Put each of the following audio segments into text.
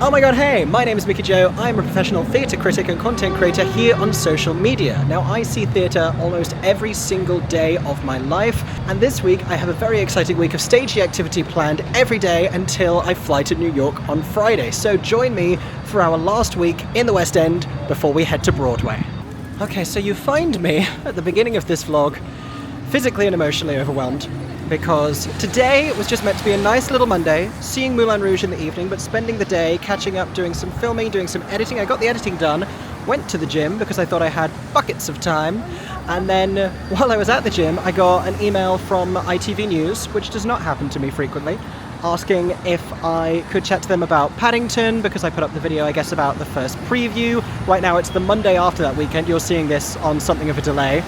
Oh my god, hey! My name is Mickey Jo. I'm a professional theatre critic and content creator here on social media. Now, I see theatre almost every single day of my life, and this week I have a very exciting week of stagey activity planned every day until I fly to New York on Friday. So join me for our last week in the West End before we head to Broadway. Okay, so you find me at the beginning of this vlog physically and emotionally overwhelmed, because today was just meant to be a nice little Monday, seeing Moulin Rouge in the evening, but spending the day catching up, doing some filming, doing some editing. I got the editing done, went to the gym because I thought I had buckets of time, and then while I was at the gym I got an email from ITV News, which does not happen to me frequently, asking if I could chat to them about Paddington, because I put up the video, I guess, about the first preview. Right now it's the Monday after that weekend, you're seeing this on something of a delay.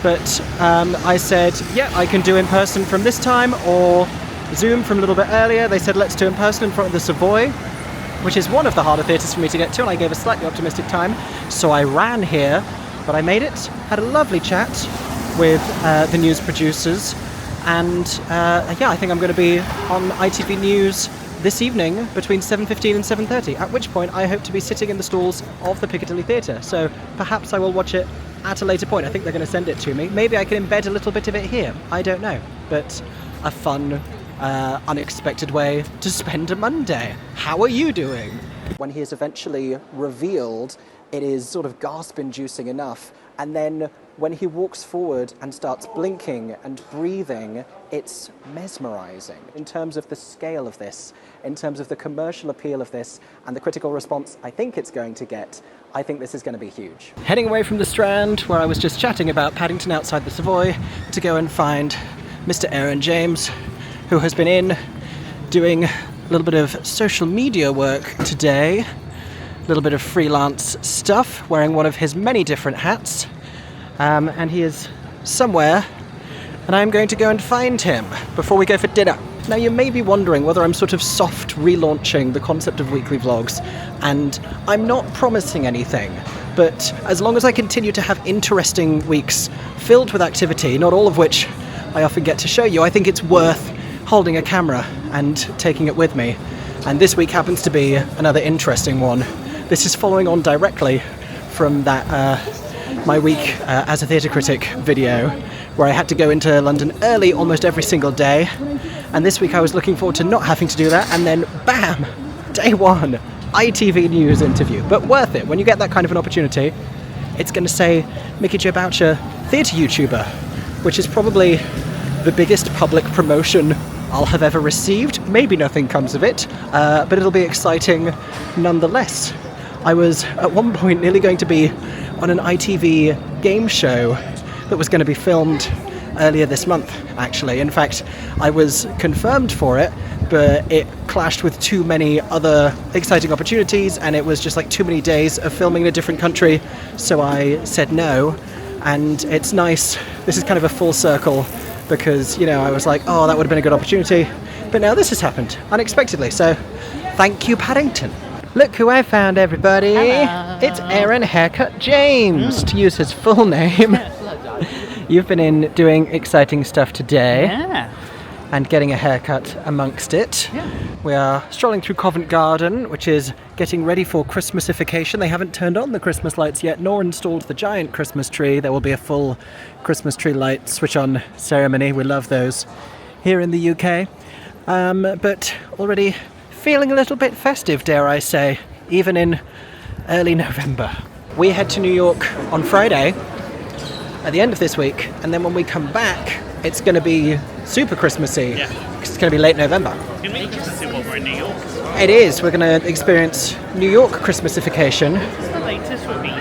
But I said, yeah, I can do in person from this time or Zoom from a little bit earlier. They said, let's do in person in front of the Savoy, which is one of the harder theatres for me to get to, and I gave a slightly optimistic time. So I ran here, but I made it, had a lovely chat with the news producers, and yeah, I think I'm going to be on ITV News this evening between 7:15 and 7:30, at which point I hope to be sitting in the stalls of the Piccadilly Theatre. So perhaps I will watch it at a later point. I think they're going to send it to me. Maybe I can embed a little bit of it here. I don't know. But a fun, unexpected way to spend a Monday. How are you doing? When he is eventually revealed, it is sort of gasp-inducing enough. And then when he walks forward and starts blinking and breathing, it's mesmerizing in terms of the scale of this, in terms of the commercial appeal of this, and the critical response I think it's going to get. I think this is going to be huge. Heading away from the Strand, where I was just chatting about Paddington outside the Savoy, to go and find Mr. Aaron James, who has been in doing a little bit of social media work today, a little bit of freelance stuff, wearing one of his many different hats, and he is somewhere, and I'm going to go and find him before we go for dinner. Now, you may be wondering whether I'm sort of soft relaunching the concept of weekly vlogs, and I'm not promising anything, but as long as I continue to have interesting weeks filled with activity, not all of which I often get to show you, I think it's worth holding a camera and taking it with me. And this week happens to be another interesting one. This is following on directly from that my week as a theatre critic video, where I had to go into London early almost every single day. And this week I was looking forward to not having to do that, and then bam! Day one, ITV News interview. But worth it. When you get that kind of an opportunity, it's going to say MickeyJoTheatre, theatre YouTuber, which is probably the biggest public promotion I'll have ever received. Maybe nothing comes of it, but it'll be exciting nonetheless. I was at one point nearly going to be on an ITV game show that was going to be filmed earlier this month, actually. In fact, I was confirmed for it, but it clashed with too many other exciting opportunities, and it was just like too many days of filming in a different country, so I said no. And it's nice, this is kind of a full circle, because, you know, I was like, oh, that would have been a good opportunity, but now this has happened unexpectedly, so thank you, Paddington. Look who I found, everybody. Hello. It's Aaron Haircut James, to use his full name. You've been in doing exciting stuff today. Yeah. And getting a haircut amongst it. Yeah. We are strolling through Covent Garden, which is getting ready for Christmasification. They haven't turned on the Christmas lights yet, nor installed the giant Christmas tree. There will be a full Christmas tree light switch-on ceremony. We love those here in the UK. But already feeling a little bit festive, dare I say, even in early November. We head to New York on Friday at the end of this week, and then when we come back, it's going to be super Christmassy. Yeah. It's going to be late November. It's going to be Christmassy while we're in New York as well. It is. We're going to experience New York Christmasification. What's the latest will be?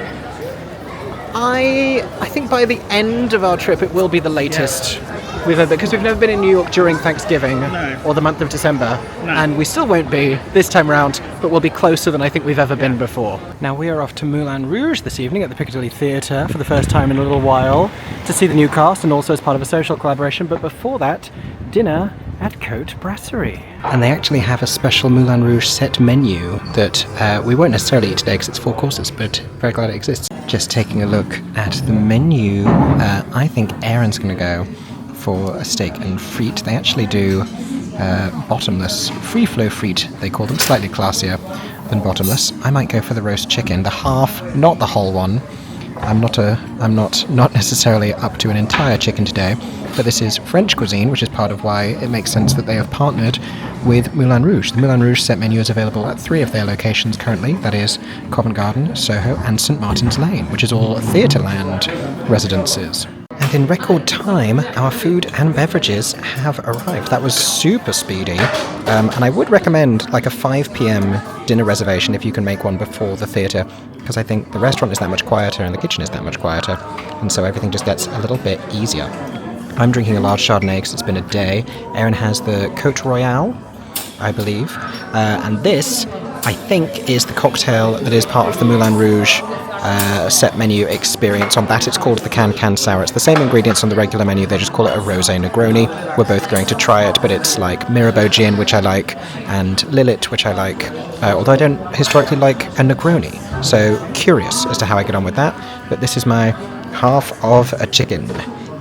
I think by the end of our trip it will be the latest we've ever, because we've never been in New York during Thanksgiving or the month of December, and we still won't be this time round, but we'll be closer than I think we've ever been before. Now we are off to Moulin Rouge this evening at the Piccadilly Theatre for the first time in a little while to see the new cast and also as part of a social collaboration, but before that, dinner at Côte Brasserie. And they actually have a special Moulin Rouge set menu that we won't necessarily eat today because it's 4 courses, but very glad it exists. Just taking a look at the menu, I think Aaron's going to go for a steak and frite. They actually do bottomless free flow frite, they call them, slightly classier. than bottomless. I might go for the roast chicken, the half, not the whole one. I'm not necessarily up to an entire chicken today, but this is French cuisine, which is part of why it makes sense that they have partnered with Moulin Rouge. The Moulin Rouge set menu is available at 3 of their locations currently, that is Covent Garden, Soho and St Martin's Lane, which is all Theatreland residences. And in record time, our food and beverages have arrived. That was super speedy, and I would recommend like a 5 p.m. dinner reservation if you can make one before the theatre, because I think the restaurant is that much quieter and the kitchen is that much quieter, and so everything just gets a little bit easier. I'm drinking a large Chardonnay because it's been a day. Erin has the Côte Royale, I believe, and this, I think, is the cocktail that is part of the Moulin Rouge set menu experience. On that, it's called the Can Sour. It's the same ingredients on the regular menu, they just call it a Rosé Negroni. We're both going to try it, but it's like Mirabeau Gin, which I like, and Lillet, which I like, although I don't historically like a Negroni. So curious as to how I get on with that, but this is my half of a chicken.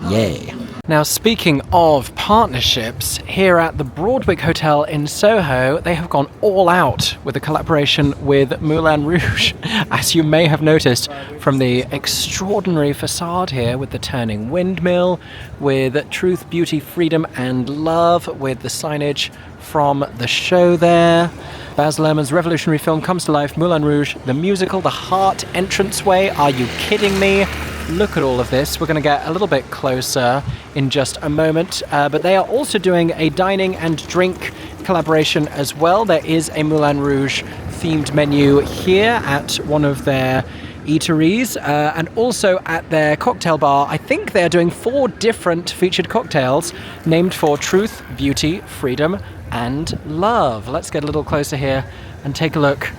Yay. Now, speaking of partnerships, here at the Broadway Hotel in Soho, they have gone all out with a collaboration with Moulin Rouge, as you may have noticed from the extraordinary facade here with the turning windmill, with Truth, Beauty, Freedom and Love, with the signage from the show there. Baz Luhrmann's revolutionary film comes to life, Moulin Rouge, the musical, the Heart entranceway. Are you kidding me? Look at all of this. We're going to get a little bit closer in just a moment, but they are also doing a dining and drink collaboration as well. There is a Moulin Rouge themed menu here at one of their eateries, and also at their cocktail bar. I think they're doing 4 different featured cocktails named for Truth, Beauty, Freedom and Love. Let's get a little closer here and take a look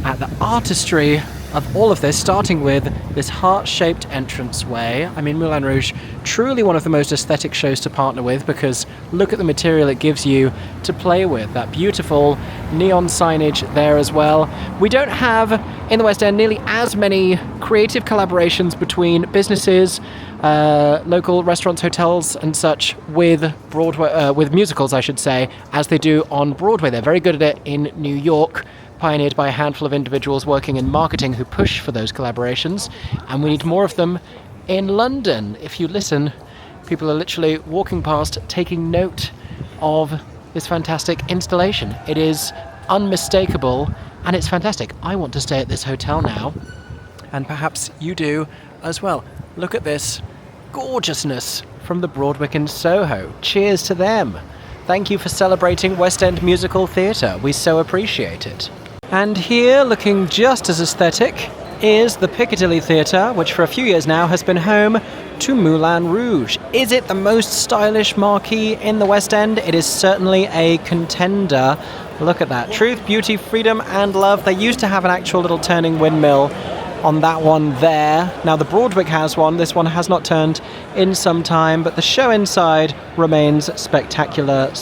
at the artistry of all of this, starting with this heart-shaped entranceway. I mean, Moulin Rouge, truly one of the most aesthetic shows to partner with, because look at the material it gives you to play with. That beautiful neon signage there as well. We don't have, in the West End, nearly as many creative collaborations between businesses, local restaurants, hotels and such with Broadway, with musicals, I should say, as they do on Broadway. They're very good at it in New York, pioneered by a handful of individuals working in marketing who push for those collaborations, and we need more of them in London. If you listen, people are literally walking past taking note of this fantastic installation. It is unmistakable and it's fantastic. I want to stay at this hotel now, and perhaps you do as well. Look at this gorgeousness from the Broadway in Soho. Cheers to them. Thank you for celebrating West End musical theatre. We so appreciate it. And here, looking just as aesthetic, is the Piccadilly Theatre, which for a few years now has been home to Moulin Rouge. Is it the most stylish marquee in the West End? It is certainly a contender. Look at that. Truth, Beauty, Freedom and Love. They used to have an actual little turning windmill on that one there. Now the Broadwick has one. This one has not turned in some time, but the show inside remains spectacular.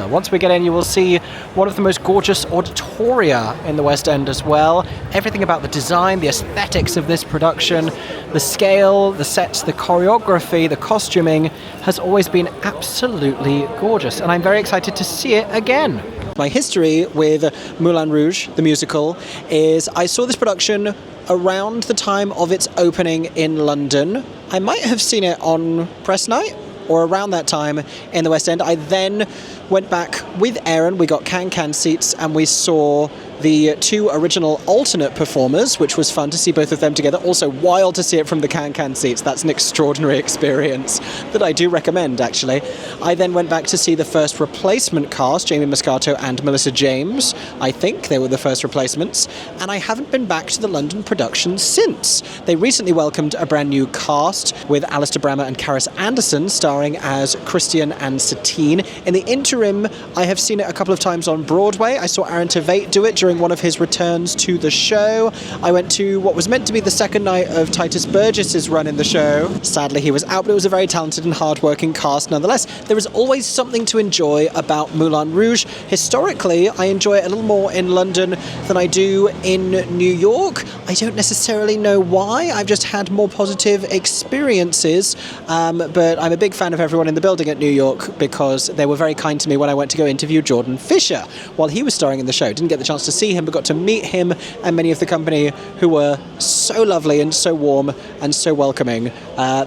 Once we get in, you will see one of the most gorgeous auditoria in the West End as well. Everything about the design, the aesthetics of this production, the scale, the sets, the choreography, the costuming has always been absolutely gorgeous, and I'm very excited to see it again. My history with Moulin Rouge, the musical, is I saw this production around the time of its opening in London. I might have seen it on press night or around that time in the West End. I then went back with Erin. We got can seats and we saw the 2 original alternate performers, which was fun to see both of them together. Also wild to see it from the can seats. That's an extraordinary experience that I do recommend, actually. I then went back to see the first replacement cast, Jamie Moscato and Melissa James. I think they were the first replacements, and I haven't been back to the London production since. They recently welcomed a brand new cast with Alistair Brammer and Karis Anderson starring as Christian and Satine. In the interim, I have seen it a couple of times on Broadway. I saw Aaron Tveit do it during one of his returns to the show. I went to what was meant to be the second night of Titus Burgess's run in the show. Sadly, he was out, but it was a very talented and hard-working cast nonetheless. There is always something to enjoy about Moulin Rouge. Historically, I enjoy it a little more in London than I do in New York. I don't necessarily know why. I've just had more positive experiences, but I'm a big fan of everyone in the building at New York because they were very kind to me when I went to go interview Jordan Fisher while he was starring in the show. Didn't get the chance to see him, but got to meet him and many of the company who were so lovely and so warm and so welcoming.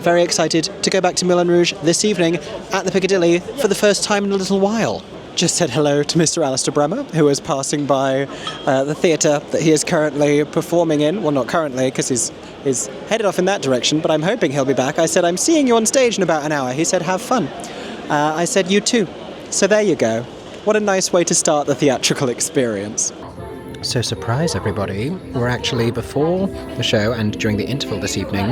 Very excited to go back to Moulin Rouge this evening at the Piccadilly for the first time in a little while. Just said hello to Mr. Alistair Bremer, who is passing by the theatre that he is currently performing in. Well, not currently, because he's headed off in that direction, but I'm hoping he'll be back. I said, I'm seeing you on stage in about an hour. He said, have fun. I said, you too. So there you go. What a nice way to start the theatrical experience. So surprise everybody, we're actually before the show and during the interval this evening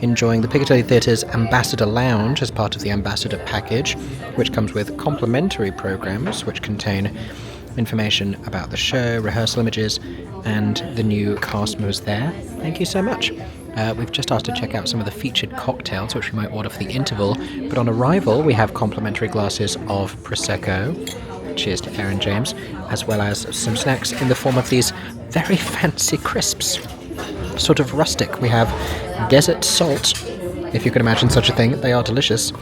enjoying the Piccadilly Theatre's Ambassador Lounge as part of the Ambassador package, which comes with complimentary programmes which contain information about the show, rehearsal images, and the new cast members there. Thank you so much. We've just asked to check out some of the featured cocktails which we might order for the interval, but on arrival we have complimentary glasses of Prosecco. Cheers to Aaron James, as well as some snacks in the form of these very fancy crisps. Sort of rustic. We have desert salt, if you can imagine such a thing. They are delicious.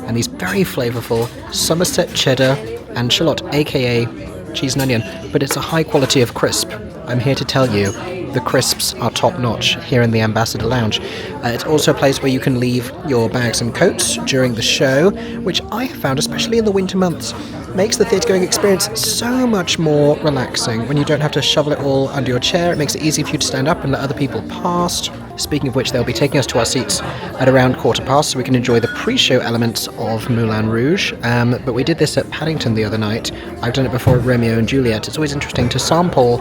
And these very flavourful Somerset cheddar and shallot, aka cheese and onion, but it's a high quality of crisp. I'm here to tell you, the crisps are top-notch here in the Ambassador Lounge. It's also a place where you can leave your bags and coats during the show, which I have found, especially in the winter months, makes the theatre-going experience so much more relaxing. When you don't have to shovel it all under your chair, it makes it easy for you to stand up and let other people past. Speaking of which, they'll be taking us to our seats at around 15:15 so we can enjoy the pre-show elements of Moulin Rouge. But we did this at Paddington the other night. I've done it before at Romeo and Juliet. It's always interesting to sample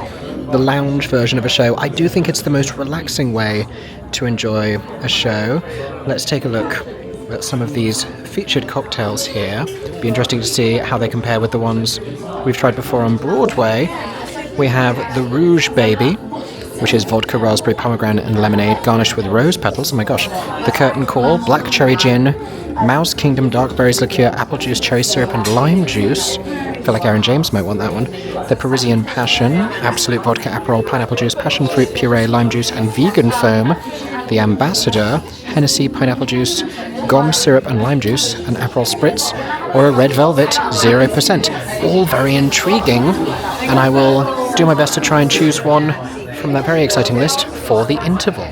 the lounge version of a show. I do think it's the most relaxing way to enjoy a show. Let's take a look at some of these featured cocktails here. Be interesting to see how they compare with the ones we've tried before on Broadway. We have the Rouge Baby, which is vodka, raspberry, pomegranate and lemonade garnished with rose petals. Oh my gosh. The Curtain Call, black cherry gin, Mouse Kingdom dark berries liqueur, apple juice, cherry syrup and lime juice. I feel like Aaron James might want that one. The Parisian Passion, absolute vodka, Aperol, pineapple juice, passion fruit puree, lime juice and vegan foam. The Ambassador, Hennessy, pineapple juice, gum syrup and lime juice, an Aperol spritz, or a red velvet 0%. All very intriguing, and I will do my best to try and choose one from that very exciting list for the interval.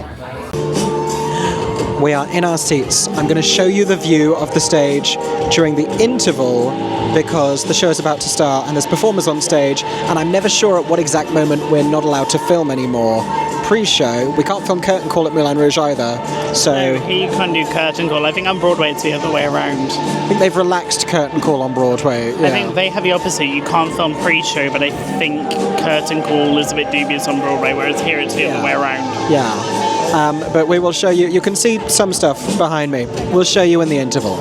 We are in our seats. I'm going to show you the view of the stage during the interval because the show is about to start and there's performers on stage, and I'm never sure at what exact moment we're not allowed to film anymore. Pre-show, we can't film Curtain Call at Moulin Rouge either, so... No, here you can't do Curtain Call. I think on Broadway it's the other way around. I think they've relaxed Curtain Call on Broadway, yeah. I think they have the opposite. You can't film pre-show, but I think Curtain Call is a bit dubious on Broadway, whereas here it's the other way around. Yeah, but we will show you. You can see some stuff behind me. We'll show you in the interval.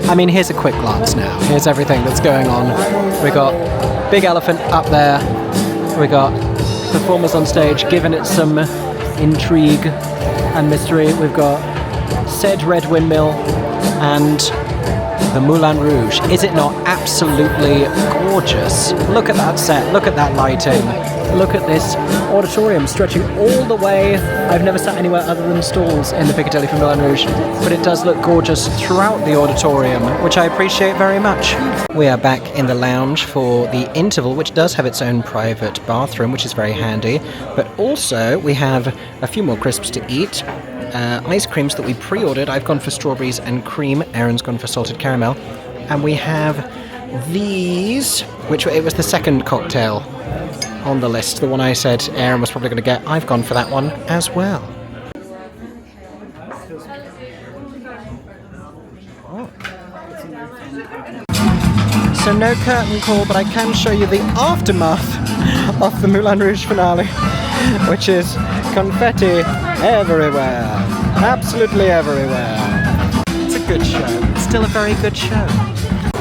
I mean, here's a quick glance now. Here's everything that's going on. We got Big Elephant up there. We got performers on stage, giving it some intrigue and mystery. We've got said Red Windmill and the Moulin Rouge. Is it not absolutely gorgeous? Look at that set, look at that lighting, look at this auditorium stretching all the way. I've never sat anywhere other than stalls in the Piccadilly for Moulin Rouge, but it does look gorgeous throughout the auditorium, which I appreciate very much. We are back in the lounge for the interval, which does have its own private bathroom, which is very handy, but also we have a few more crisps to eat. Ice creams that we pre-ordered. I've gone for strawberries and cream. Aaron's gone for salted caramel. And we have these, which it was the second cocktail on the list. The one I said Aaron was probably going to get. I've gone for that one as well. Oh. So no curtain call, but I can show you the aftermath of the Moulin Rouge finale, which is confetti everywhere. Absolutely everywhere. It's a good show. It's still a very good show.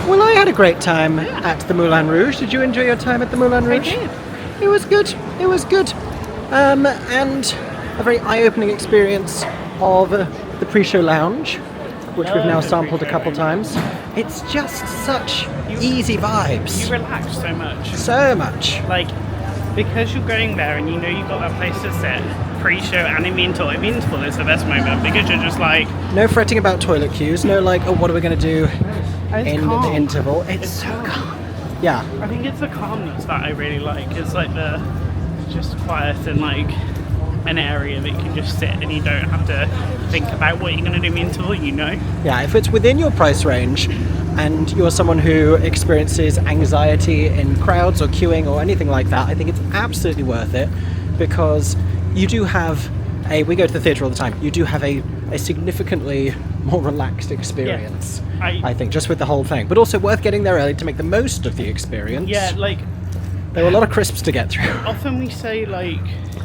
Well, I had a great time at the Moulin Rouge. Did you enjoy your time at the Moulin Rouge? I did. It was good. It was good. And a very eye-opening experience of the pre-show lounge, which we've now sampled a couple times. It's just such easy vibes. You relax so much. So much. Like, because you're going there and you know you've got that place to sit, pre-show and in the interval. In the interval is the best moment because you're just like... No fretting about toilet queues, no like, oh, what are we going to do in calm. the interval? It's so calm. Yeah. I think it's the calmness that I really like. It's like the just quiet and like an area that you can just sit and you don't have to think about what you're going to do until you know. Yeah, if it's within your price range and you're someone who experiences anxiety in crowds or queuing or anything like that, I think it's absolutely worth it, because you do have we go to the theatre all the time, you do have a significantly more relaxed experience, I think, just with the whole thing. But also worth getting there early to make the most of the experience. Yeah, like... There were a lot of crisps to get through. Often we say, like,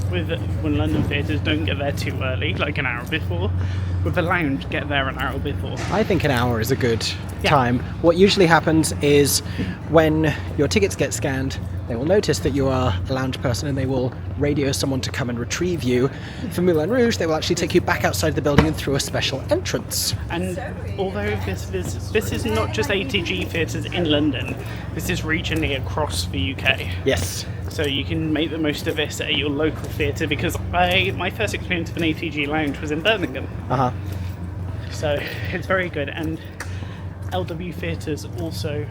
when London theatres, don't get there too early, like an hour before. With the lounge, get there an hour before. I think an hour is a good time. What usually happens is when your tickets get scanned, they will notice that you are a lounge person and they will radio someone to come and retrieve you. For Moulin Rouge, they will actually take you back outside the building and through a special entrance. And although this is not just ATG theatres in London, this is regionally across the UK. Yes. So you can make the most of this at your local theatre, because my first experience of an ATG lounge was in Birmingham. Uh-huh. So it's very good, and LW theatres also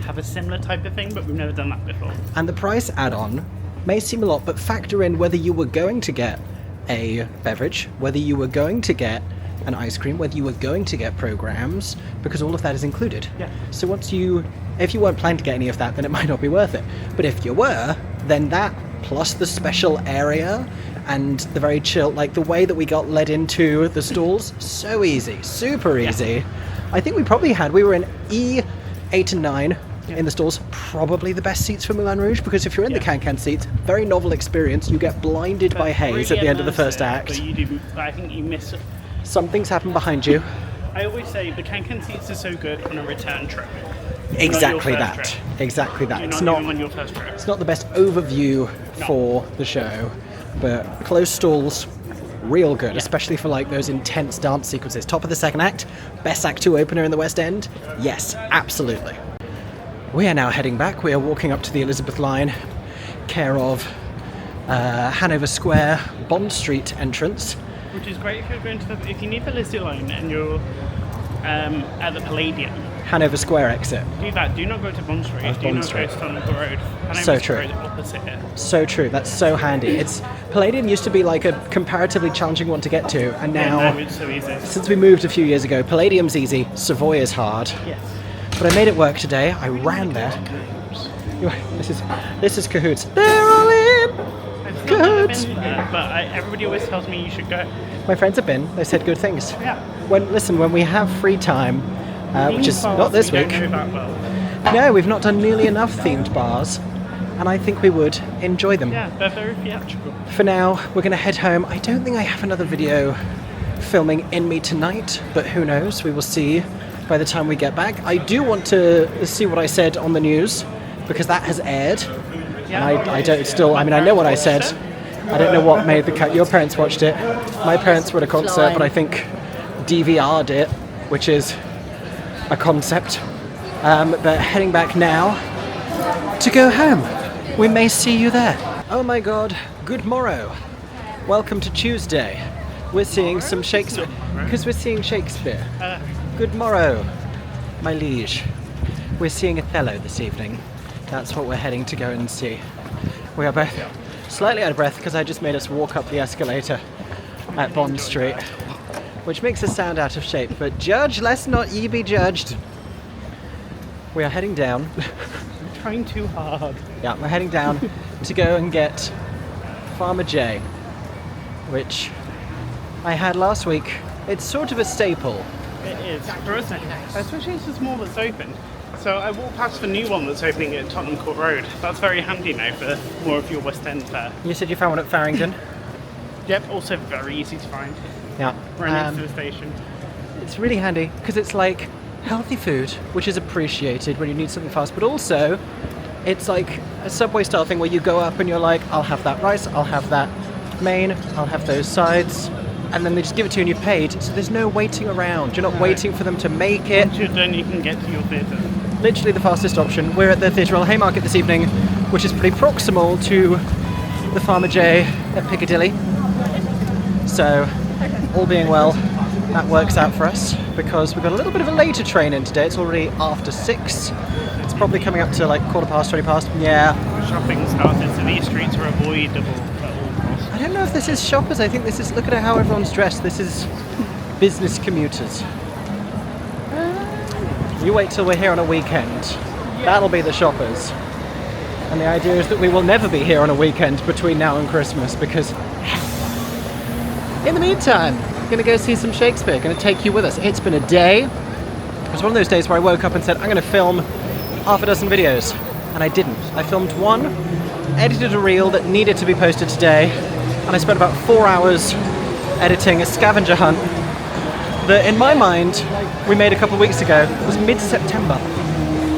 have a similar type of thing, but we've never done that before. And the price add-on may seem a lot, but factor in whether you were going to get a beverage, whether you were going to get an ice cream, whether you were going to get programs, because all of that is included. Yeah. So if you weren't planning to get any of that, then it might not be worth it. But if you were, then that plus the special area and the very chill, like the way that we got led into the stalls, so easy, super easy. Yeah. I think we were in E8 and 9 in the stalls, probably the best seats for Moulin Rouge, because if you're in the can-can seats, very novel experience, you get blinded by haze really at the end of the first act. But I think you miss it. Some things happen behind you. I always say the can-can seats are so good on a return trip. Exactly that. Exactly that. It's not on your first trip. It's not the best overview for the show, but close stalls, real good, especially for like those intense dance sequences. Top of the second act, best Act 2 opener in the West End. Yes, absolutely. We are now heading back. We are walking up to the Elizabeth line, care of Hanover Square, Bond Street entrance. Which is great if you're going to if you need the Lizzie line and you're at the Palladium. Hanover Square exit. Do that. Do not go to Bond Street. Do not go to Tottenham Court Road. Hanover So Square true. is opposite it. So true. That's so handy. Palladium used to be like a comparatively challenging one to get to, and now it's so easy. Since we moved a few years ago, Palladium's easy, Savoy is hard. Yes. But I made it work today. I ran there. This is Cahoots. They're all in. Cahoots. But everybody always tells me you should go. My friends have been. They said good things. Yeah. When we have free time, which is not this week. Don't know that well. No, we've not done nearly enough themed bars, and I think we would enjoy them. Yeah, they're very theatrical. For now, we're going to head home. I don't think I have another video filming in me tonight, but who knows? We will see by the time we get back. I do want to see what I said on the news, because that has aired. Yeah. And I don't still, I mean, I know what I said. I don't know what made the cut. Your parents watched it. My parents were at a concert, but I think DVR'd it, which is a concept. But heading back now to go home. We may see you there. Oh my God, good morrow. Welcome to Tuesday. We're seeing some Shakespeare, because we're seeing Shakespeare. Good morrow, my liege. We're seeing Othello this evening. That's what we're heading to go and see. We are both slightly out of breath because I just made us walk up the escalator at Bond Street, which makes us sound out of shape, but judge lest not ye be judged. We are heading down. I'm trying too hard. Yeah, we're heading down to go and get Farmer J, which I had last week. It's sort of a staple. It is, for us, especially it's the small that's open. So I walked past the new one that's opening at Tottenham Court Road. That's very handy now for more of your West End fare. You said you found one at Farringdon? Yep, also very easy to find. Yeah. Right next to the station. It's really handy because it's like healthy food, which is appreciated when you need something fast, but also it's like a Subway style thing where you go up and you're like, I'll have that rice, I'll have that main, I'll have those sides, and then they just give it to you and you're paid, so there's no waiting around. You're not waiting for them to make it. Once you're done, you can get to your theatre. Literally the fastest option. We're at the Theatrical Haymarket this evening, which is pretty proximal to the Farmer J at Piccadilly. So, all being well, that works out for us because we've got a little bit of a later train in today. It's already after 6. It's probably coming up to like 20 past. Yeah. Shopping started, so these streets are avoidable at all costs. I don't know if this is shoppers. I think this is, look at how everyone's dressed. This is business commuters. You wait till we're here on a weekend. That'll be the shoppers. And the idea is that we will never be here on a weekend between now and Christmas because in the meantime, we're going to go see some Shakespeare. Going to take you with us. It's been a day. It was one of those days where I woke up and said, I'm going to film half a dozen videos. And I didn't. I filmed one, edited a reel that needed to be posted today, and I spent about 4 hours editing a scavenger hunt that, in my mind, we made a couple of weeks ago. It was mid-September.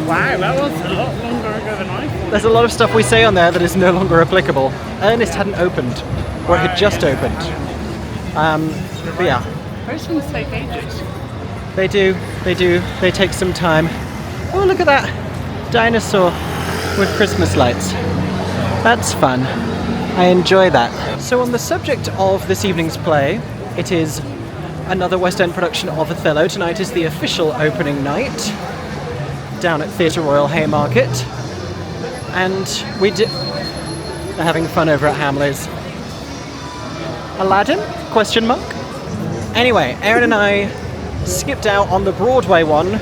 Wow, that was a lot longer ago than I thought. There's a lot of stuff we say on there that is no longer applicable. Ernest hadn't opened, or it had just opened. But yeah. Those ones take ages. They do. They take some time. Oh, look at that dinosaur with Christmas lights. That's fun. I enjoy that. So on the subject of this evening's play, it is another West End production of Othello. Tonight is the official opening night down at Theatre Royal Haymarket. And they're having fun over at Hamley's. Aladdin? Question mark? Anyway, Erin and I skipped out on the Broadway one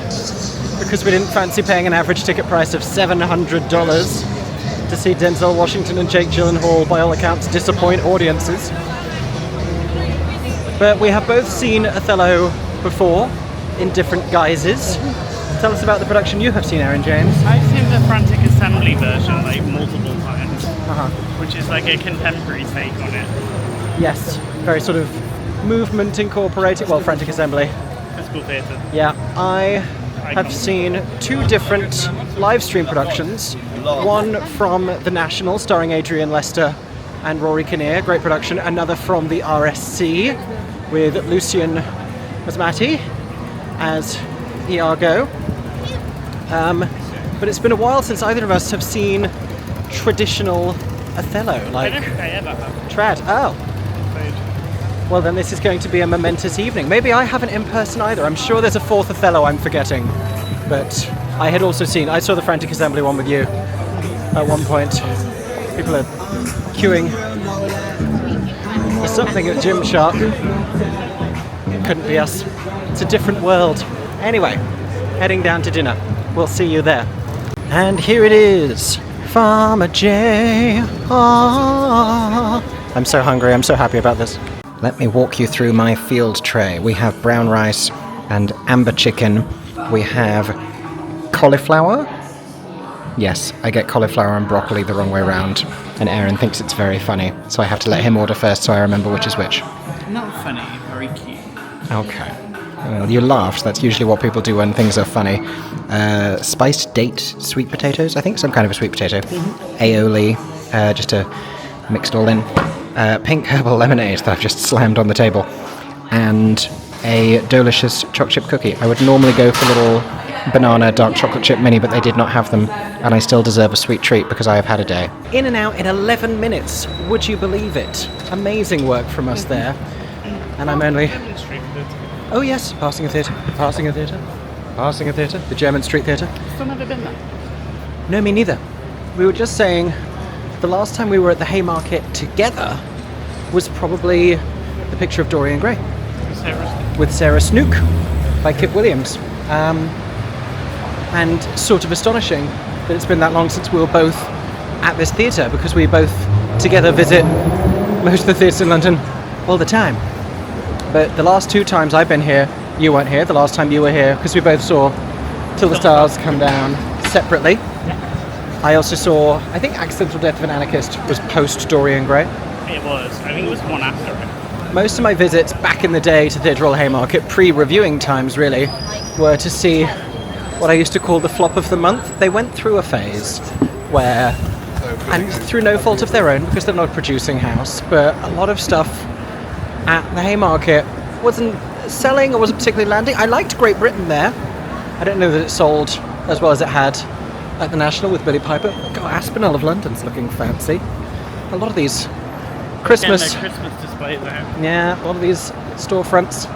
because we didn't fancy paying an average ticket price of $700 to see Denzel Washington and Jake Gyllenhaal, by all accounts, disappoint audiences. But we have both seen Othello before, in different guises. Tell us about the production you have seen, Erin James. I've seen the Frantic Assembly version like multiple times, which is like a contemporary take on it. Yes, very sort of movement incorporated, well, Frantic Assembly. Physical theatre. Yeah, I have seen two different live stream productions. One from the National, starring Adrian Lester and Rory Kinnear, great production. Another from the RSC with Lucian Masmati as Iago. But it's been a while since either of us have seen traditional Othello. I don't think I ever have. Trad. Oh. Well, then this is going to be a momentous evening. Maybe I haven't in person either. I'm sure there's a fourth Othello I'm forgetting. But I had also seen, I saw the Frantic Assembly one with you at one point. People are queuing for something at Gymshark. Couldn't be us. It's a different world. Anyway, heading down to dinner. We'll see you there. And here it is. Farmer J. I'm so hungry. I'm so happy about this. Let me walk you through my field tray. We have brown rice and amber chicken. We have cauliflower. Yes, I get cauliflower and broccoli the wrong way around. And Aaron thinks it's very funny, so I have to let him order first so I remember which is which. Not funny, very cute. Okay. Well, you laughed. That's usually what people do when things are funny. Spiced date sweet potatoes, I think, some kind of a sweet potato. Aioli, just to mix it all in. Pink herbal lemonade that I've just slammed on the table. And a delicious chocolate chip cookie. I would normally go for little banana dark chocolate chip mini, but they did not have them, and I still deserve a sweet treat because I have had a day. In and out in 11 minutes. Would you believe it? Amazing work from us there. And I'm only... Oh yes, Passing a Theatre. The German Street Theatre. Still never been there. No, me neither. We were just saying the last time we were at the Haymarket together was probably The Picture of Dorian Gray. With Sarah Snook by Kip Williams. And sort of astonishing that it's been that long since we were both at this theatre, because we both together visit most of the theatres in London all the time. But the last two times I've been here, you weren't here. The last time you were here, because we both saw Till the Stars Come Down separately. I also saw, I think Accidental Death of an Anarchist was post Dorian Gray. It was. I think it was one after it. Most of my visits back in the day to Theatre Royal Haymarket, pre-reviewing times really, were to see what I used to call the flop of the month. They went through a phase where, and through no fault of their own, because they're not a producing house, but a lot of stuff at the Haymarket wasn't selling or wasn't particularly landing. I liked Great Britain there. I don't know that it sold as well as it had at the National with Billy Piper. God, Aspinall of London's looking fancy. A lot of these Christmas... Again, Christmas displays out. Yeah, a lot of these storefronts.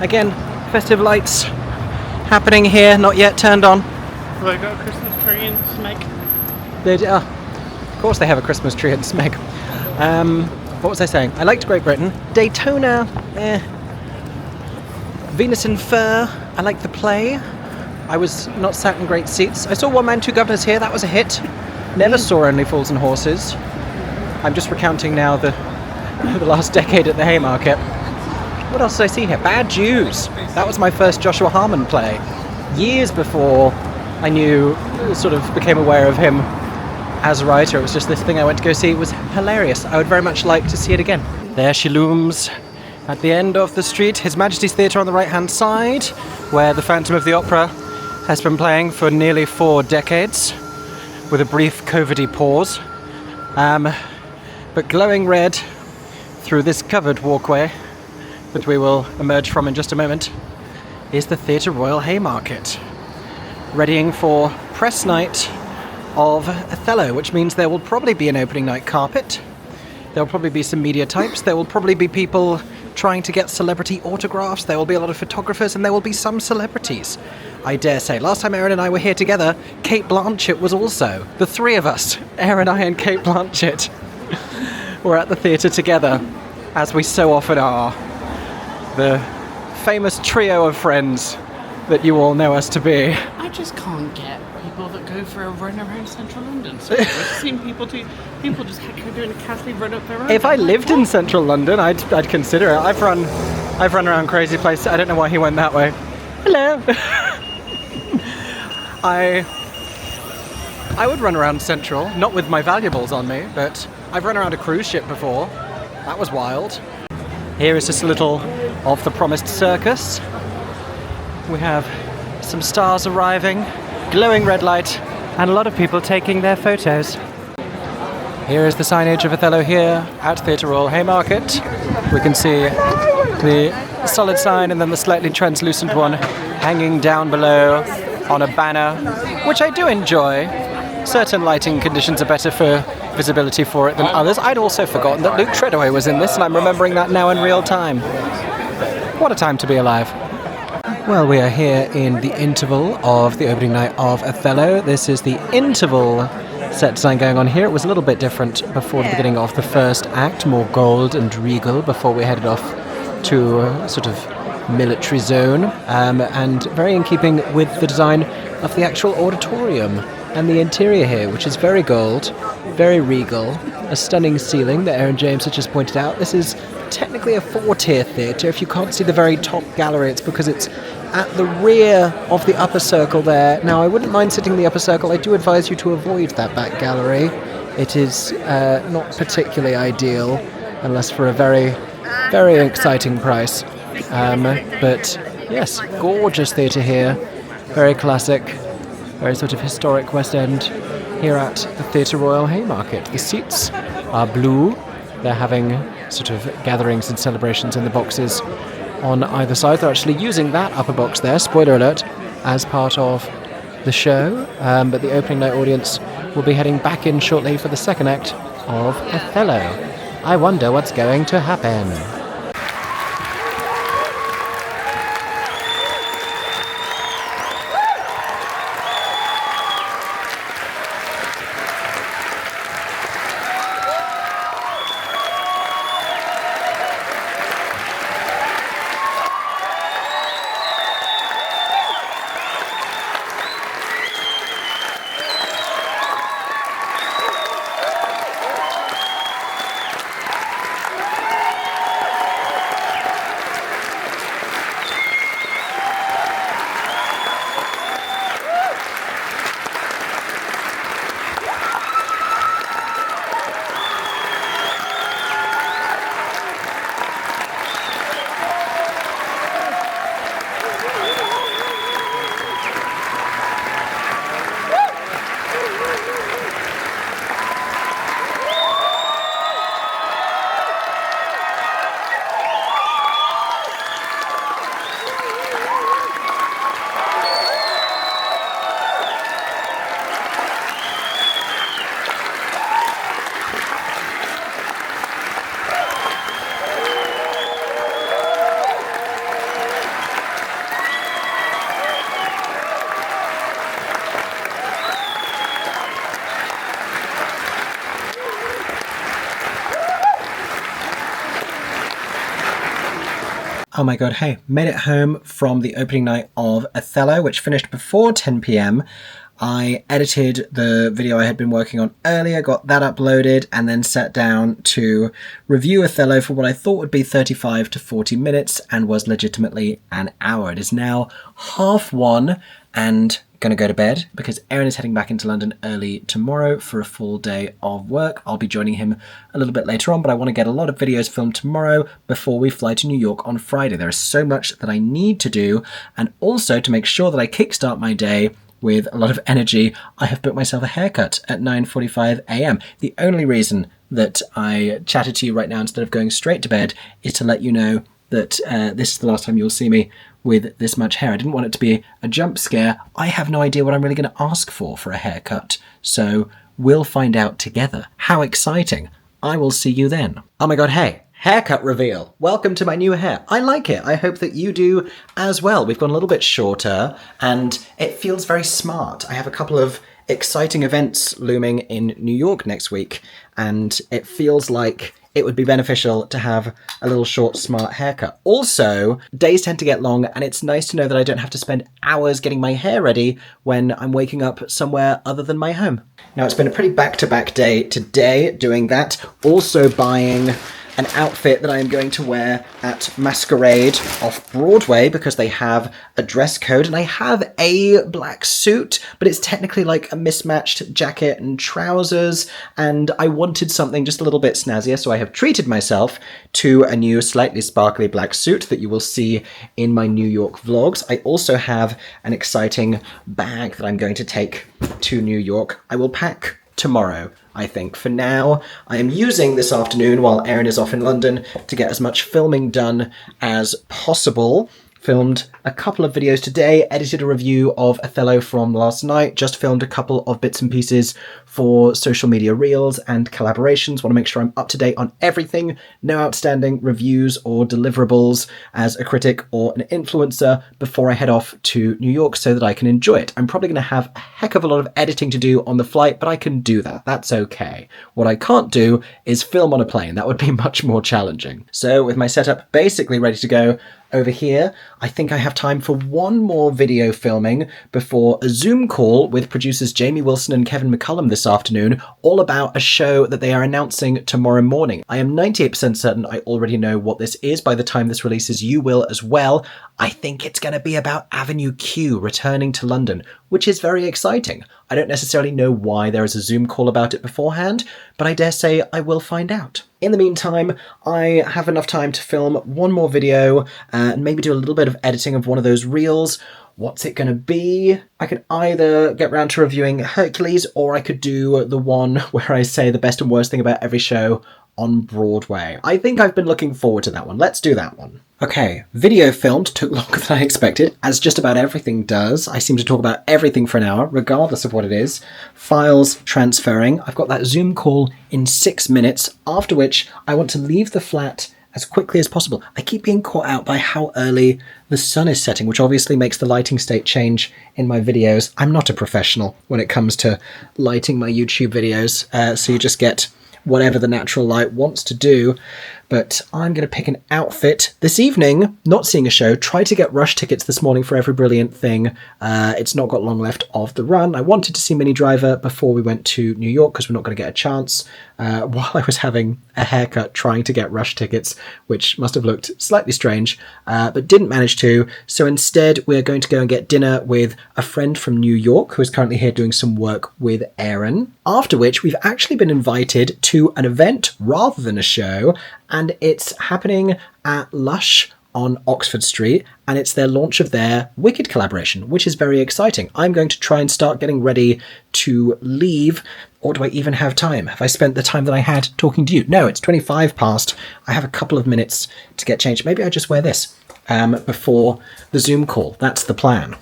Again, festive lights happening here, not yet turned on. Have I got a Christmas tree in Smeg. Of course they have a Christmas tree in Smeg. What was I saying? I liked Great Britain. Daytona, Venus in Fur, I liked the play. I was not sat in great seats. I saw One Man, Two Guvnors here, that was a hit. Never saw Only Fools and Horses. I'm just recounting now the last decade at the Haymarket. What else did I see here? Bad Jews. That was my first Joshua Harmon play. Years before I became aware of him as a writer. It was just this thing I went to go see. It was hilarious. I would very much like to see it again. There she looms at the end of the street. His Majesty's Theatre on the right-hand side, where the Phantom of the Opera has been playing for nearly 4 decades, with a brief COVID-y pause. But glowing red through this covered walkway that we will emerge from in just a moment is the Theatre Royal Haymarket, readying for press night of Othello, which means there will probably be an opening night carpet. There will probably be some media types. There will probably be people trying to get celebrity autographs. There will be a lot of photographers, and there will be some celebrities, I dare say. Last time Erin and I were here together, Kate Blanchett was also. The three of us, Erin, I and Kate Blanchett, were at the theatre together, as we so often are. The famous trio of friends that you all know us to be. I just can't get people that go for a run around central London. So I've seen people just doing a casually run up their own. If I lived in central London, I'd consider it. I've run around crazy places. I don't know why he went that way. Hello. I would run around central, not with my valuables on me, but I've run around a cruise ship before. That was wild. Here is just a little of the promised circus. We have some stars arriving, glowing red light, and a lot of people taking their photos. Here is the signage of Othello here at Theatre Royal Haymarket. We can see the solid sign and then the slightly translucent one hanging down below on a banner, which I do enjoy. Certain lighting conditions are better for visibility for it than others. I'd also forgotten that Luke Treadaway was in this, and I'm remembering that now in real time. What a time to be alive. Well, we are here in the interval of the opening night of Othello. This is the interval set design going on here. It was a little bit different before the beginning of the first act, more gold and regal before we headed off to a sort of military zone, and very in keeping with the design of the actual auditorium and the interior here, which is very gold, very regal, a stunning ceiling that Erin James has just pointed out. This is technically a 4-tier theatre. If you can't see the very top gallery, it's because it's at the rear of the upper circle there. Now, I wouldn't mind sitting in the upper circle. I do advise you to avoid that back gallery. It is not particularly ideal, unless for a very, very exciting price. But yes, gorgeous theatre here. Very classic, very sort of historic West End here at the Theatre Royal Haymarket. The seats are blue. They're having sort of gatherings and celebrations in the boxes on either side. They're actually using that upper box there, spoiler alert, as part of the show. But the opening night audience will be heading back in shortly for the second act of Othello. I wonder what's going to happen. Oh my god, hey, made it home from the opening night of Othello, which finished before 10 p.m. I edited the video I had been working on earlier, got that uploaded, and then sat down to review Othello for what I thought would be 35 to 40 minutes and was legitimately an hour. It is now 1:30 and gonna go to bed because Aaron is heading back into London early tomorrow for a full day of work. I'll be joining him a little bit later on, but I want to get a lot of videos filmed tomorrow before we fly to New York on Friday. There is so much that I need to do, and also to make sure that I kickstart my day with a lot of energy, I have booked myself a haircut at 9:45 a.m. The only reason that I chatted to you right now instead of going straight to bed is to let you know that this is the last time you'll see me with this much hair. I didn't want it to be a jump scare. I have no idea what I'm really going to ask for a haircut, so we'll find out together. How exciting. I will see you then. Oh my god, hey. Haircut reveal. Welcome to my new hair. I like it. I hope that you do as well. We've gone a little bit shorter and it feels very smart. I have a couple of exciting events looming in New York next week, and it feels like it would be beneficial to have a little short, smart haircut. Also, days tend to get long, and it's nice to know that I don't have to spend hours getting my hair ready when I'm waking up somewhere other than my home. Now, it's been a pretty back-to-back day today doing that. Also buying an outfit that I am going to wear at Masquerade off Broadway because they have a dress code, and I have a black suit, but it's technically like a mismatched jacket and trousers, and I wanted something just a little bit snazzier, so I have treated myself to a new slightly sparkly black suit that you will see in my New York vlogs. I also have an exciting bag that I'm going to take to New York. I will pack tomorrow, I think. For now, I am using this afternoon while Aaron is off in London to get as much filming done as possible. Filmed a couple of videos today, edited a review of Othello from last night, just filmed a couple of bits and pieces for social media reels and collaborations. Want to make sure I'm up to date on everything. No outstanding reviews or deliverables as a critic or an influencer before I head off to New York so that I can enjoy it. I'm probably going to have a heck of a lot of editing to do on the flight, but I can do that. That's okay. What I can't do is film on a plane. That would be much more challenging. So with my setup basically ready to go, over here, I think I have time for one more video filming before a Zoom call with producers Jamie Wilson and Kevin McCullum this afternoon, all about a show that they are announcing tomorrow morning. I am 98% certain I already know what this is by the time this releases. You will as well. I think it's going to be about Avenue Q returning to London, which is very exciting. I don't necessarily know why there is a Zoom call about it beforehand, but I dare say I will find out. In the meantime, I have enough time to film one more video and maybe do a little bit of editing of one of those reels. What's it going to be? I could either get round to reviewing Hercules, or I could do the one where I say the best and worst thing about every show on Broadway. I think I've been looking forward to that one. Let's do that one. Okay, video filmed took longer than I expected, as just about everything does. I seem to talk about everything for an hour, regardless of what it is. Files transferring. I've got that Zoom call in 6 minutes, after which I want to leave the flat as quickly as possible. I keep being caught out by how early the sun is setting, which obviously makes the lighting state change in my videos. I'm not a professional when it comes to lighting my YouTube videos, so you just get whatever the natural light wants to do. But I'm going to pick an outfit this evening, not seeing a show. Tried to get rush tickets this morning for Every Brilliant Thing. It's not got long left of the run. I wanted to see Minnie Driver before we went to New York because we're not going to get a chance while I was having a haircut trying to get rush tickets, which must have looked slightly strange, but didn't manage to. So instead, we're going to go and get dinner with a friend from New York who is currently here doing some work with Aaron. After which, we've actually been invited to an event rather than a show, and it's happening at Lush on Oxford Street, and it's their launch of their Wicked collaboration, which is very exciting. I'm going to try and start getting ready to leave, or do I even have time? Have I spent the time that I had talking to you? No, it's 25 past. I have a couple of minutes to get changed. Maybe I just wear this before the Zoom call. That's the plan.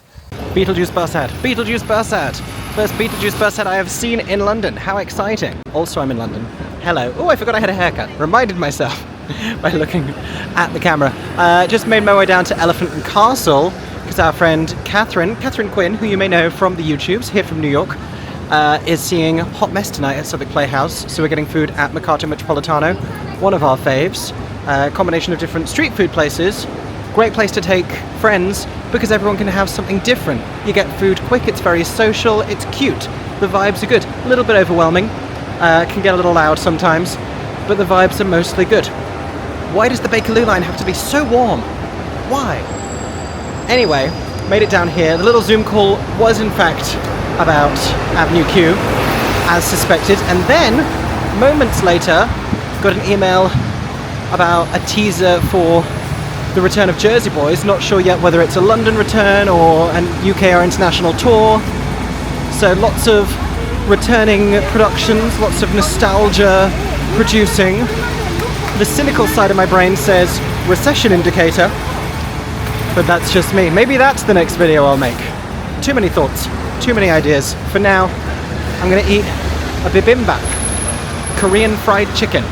Beetlejuice bus ad. Beetlejuice bus ad. First Beetlejuice bus ad I have seen in London. How exciting. Also, I'm in London. Hello. Oh, I forgot I had a haircut. Reminded myself by looking at the camera. Just made my way down to Elephant and Castle because our friend Catherine Quinn, who you may know from the YouTubes, here from New York, is seeing Hot Mess tonight at Southwark Playhouse. So we're getting food at Mercato Metropolitano, one of our faves. A combination of different street food places Great place to take friends because everyone can have something different. You get food quick, it's very social, it's cute. The vibes are good. A little bit overwhelming, can get a little loud sometimes, but the vibes are mostly good. Why does the Bakerloo line have to be so warm? Why? Anyway, made it down here. The little Zoom call was in fact about Avenue Q, as suspected, and then, moments later, got an email about a teaser for the return of Jersey Boys. Not sure yet whether it's a London return or an UK or international tour. So lots of returning productions, lots of nostalgia producing. The cynical side of my brain says recession indicator, but that's just me. Maybe that's the next video I'll make. Too many thoughts, too many ideas. For now, I'm gonna eat a bibimbap, Korean fried chicken.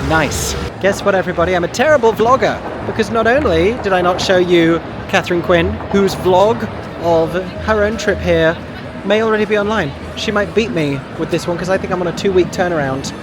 Nice. Guess what, everybody? I'm a terrible vlogger because not only did I not show you Catherine Quinn, whose vlog of her own trip here may already be online. She might beat me with this one because I think I'm on a 2-week turnaround.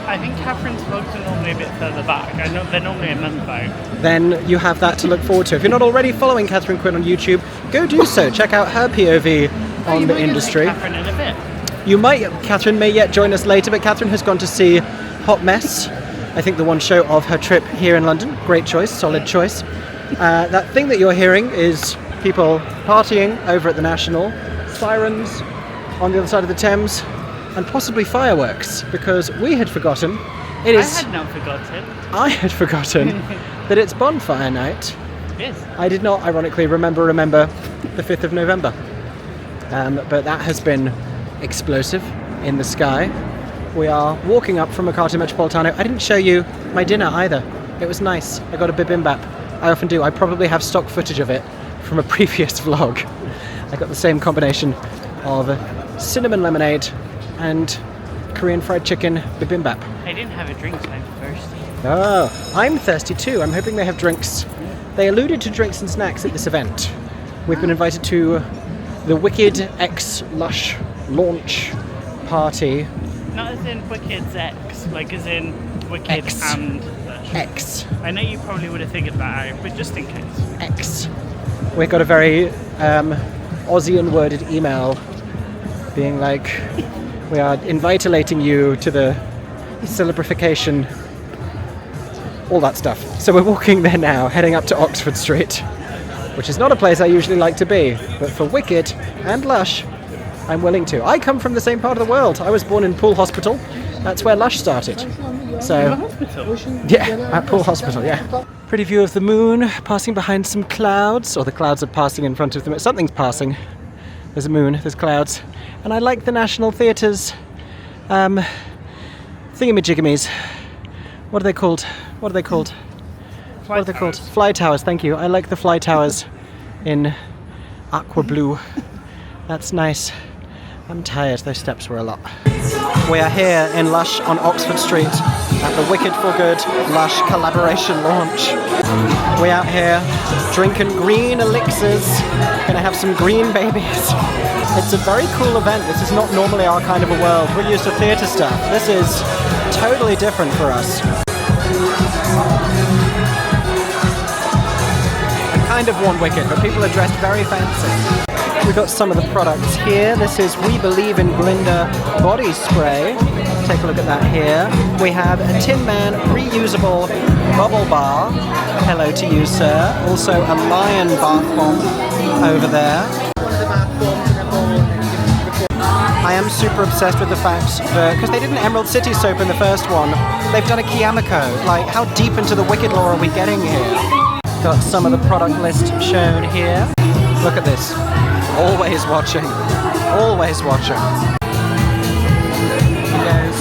I think Catherine's vlogs are normally a bit further back. I know they're normally a month out. Then you have that to look forward to. If you're not already following Catherine Quinn on YouTube, go do so. Check out her POV on the industry. Catherine in a bit. You might, Catherine may yet join us later, but Catherine has gone to see Hot Mess. I think the one show of her trip here in London. Great choice, solid choice. That thing that you're hearing is people partying over at the National, sirens on the other side of the Thames, and possibly fireworks, because we had forgotten. It is. I had not forgotten. I had forgotten that it's bonfire night. Yes. I did not, ironically, remember the 5th of November. But that has been explosive in the sky. We are walking up from Mercato Metropolitano. I didn't show you my dinner either. It was nice. I got a bibimbap. I often do. I probably have stock footage of it from a previous vlog. I got the same combination of cinnamon lemonade and Korean fried chicken bibimbap. I didn't have a drink, so I'm thirsty. Oh, I'm thirsty too. I'm hoping they have drinks. They alluded to drinks and snacks at this event. We've been invited to the Wicked X Lush launch party. Not as in Wicked's X, like as in Wicked X. and Lush. X. I know you probably would have figured that out, but just in case. X. We got a very Aussian worded email being like, we are invitilating you to the celebrification, all that stuff. So we're walking there now, heading up to Oxford Street, which is not a place I usually like to be, but for Wicked and Lush, I'm willing to. I come from the same part of the world. I was born in Poole Hospital. That's where Lush started. So, yeah, at Poole Hospital, yeah. Pretty view of the moon, passing behind some clouds, or the clouds are passing in front of them. Something's passing. There's a moon, there's clouds. And I like the National Theatre's thingamajiggamies. What are they called? What are they called? What are they called? Fly towers, thank you. I like the fly towers in aqua blue. That's nice. I'm tired, those steps were a lot. We are here in Lush on Oxford Street at the Wicked For Good Lush collaboration launch. We're out here drinking green elixirs, gonna have some green babies. It's a very cool event. This is not normally our kind of a world. We're used to theatre stuff. This is totally different for us. I kind of want Wicked, but people are dressed very fancy. We've got some of the products here. This is We Believe in Glinda body spray. Take a look at that here. We have a Tin Man reusable bubble bar. Hello to you, sir. Also a Lion bath bomb over there. One of the bath bombs in a bowl. I am super obsessed with the fact that, because they did an Emerald City soap in the first one, they've done a Kiyamiko. Like, how deep into the Wicked lore are we getting here? Got some of the product list shown here. Look at this. Always watching. Always watching. He goes.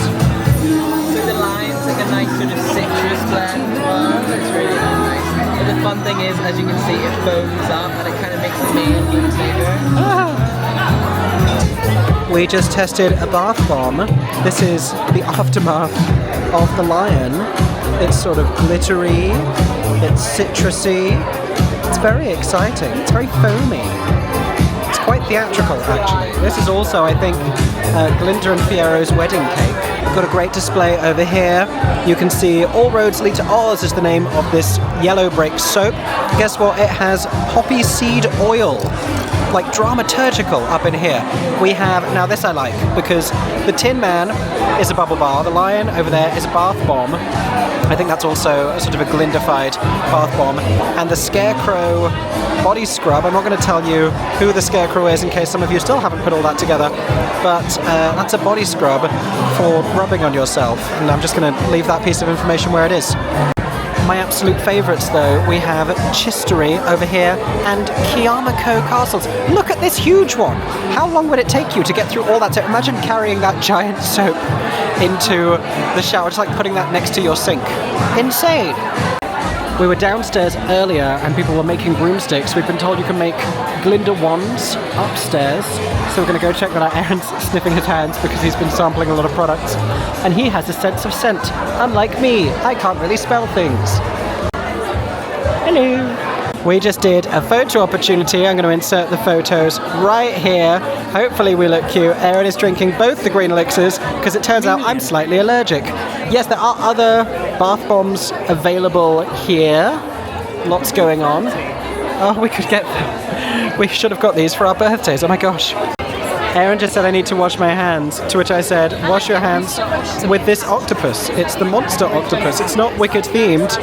So the lime's like a nice sort of citrus blend as well. It's really nice. But the fun thing is, as you can see, it foams up and it kind of makes the main flavor. We just tested a bath bomb. This is the aftermath of the Lion. It's sort of glittery. It's citrusy. It's very exciting. It's very foamy. Quite theatrical, actually. This is also, I think, Glinda and Fiero's wedding cake. We've got a great display over here. You can see All Roads Lead to Oz is the name of this yellow break soap. Guess what? It has poppy seed oil, like dramaturgical up in here. We have, now this I like, because the Tin Man is a bubble bar, the lion over there is a bath bomb. I think that's also a sort of a Glindified bath bomb. And the Scarecrow body scrub, I'm not going to tell you who the Scarecrow is in case some of you still haven't put all that together, but that's a body scrub for rubbing on yourself, and I'm just going to leave that piece of information where it is. My absolute favourites though, we have Chistery over here and Kiamako Castles. Look at this huge one! How long would it take you to get through all that soap? Imagine carrying that giant soap into the shower, just like putting that next to your sink. Insane! We were downstairs earlier and people were making broomsticks. We've been told you can make Glinda wands upstairs. So we're going to go check that out. Aaron's sniffing his hands because he's been sampling a lot of products. And he has a sense of scent. Unlike me, I can't really smell things. Hello. We just did a photo opportunity. I'm going to insert the photos right here. Hopefully we look cute. Aaron is drinking both the green elixirs because it turns out I'm slightly allergic. Yes, there are other bath bombs available here. Lots going on. Oh, we could get them. We should have got these for our birthdays. Oh my gosh. Aaron just said I need to wash my hands, to which I said, wash your hands with this octopus. It's the monster octopus. It's not Wicked themed,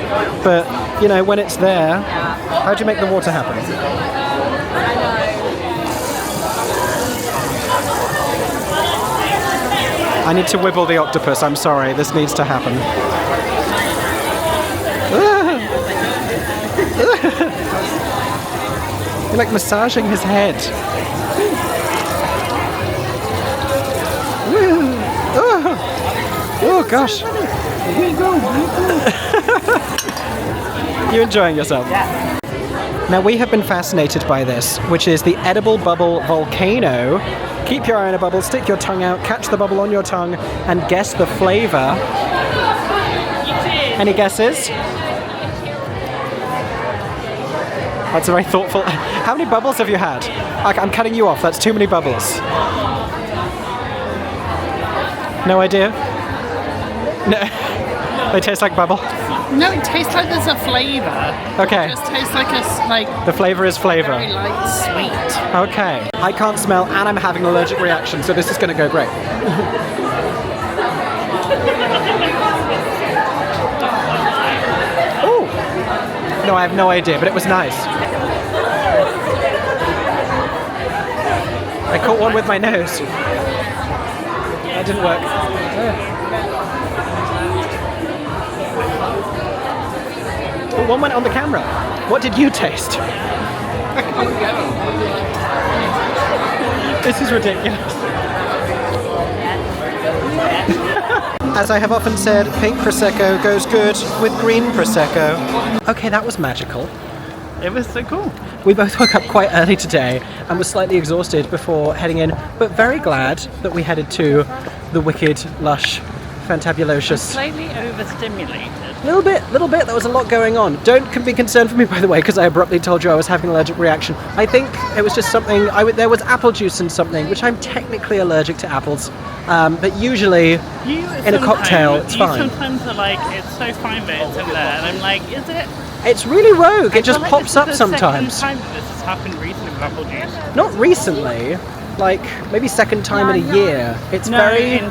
but, you know, when it's there, how do you make the water happen? I need to wibble the octopus, I'm sorry, this needs to happen. You're like massaging his head. Oh gosh. You enjoying yourself? Yeah. Now we have been fascinated by this, which is the edible bubble volcano. Keep your eye on a bubble, stick your tongue out, catch the bubble on your tongue, and guess the flavour. Any guesses? That's a very thoughtful. How many bubbles have you had? I'm cutting you off, that's too many bubbles. No idea? No. They taste like bubble? No, it tastes like there's a flavour. Okay. It just tastes like a The flavour is flavour. very light sweet. Okay. I can't smell and I'm having an allergic reaction, so this is going to go great. Ooh. No, I have no idea, but it was nice. I caught one with my nose. That didn't work. Oh, one went on the camera. What did you taste? This is ridiculous. As I have often said, pink Prosecco goes good with green Prosecco. Okay, that was magical. It was so cool. We both woke up quite early today and were slightly exhausted before heading in, but very glad that we headed to the Wicked Lush Fantabulocious. Slightly overstimulated. Little bit. There was a lot going on. Don't be concerned for me, by the way, because I abruptly told you I was having an allergic reaction. I think it was just something. There was apple juice in something, which I'm technically allergic to apples. But usually, in a cocktail, it's fine. You sometimes are like, it's so fine that it's in there, and I'm like, is it? It's really rogue. It just like pops up sometimes. This is the second time this has happened recently with apple juice. Not recently. Like maybe second time in a year. It's in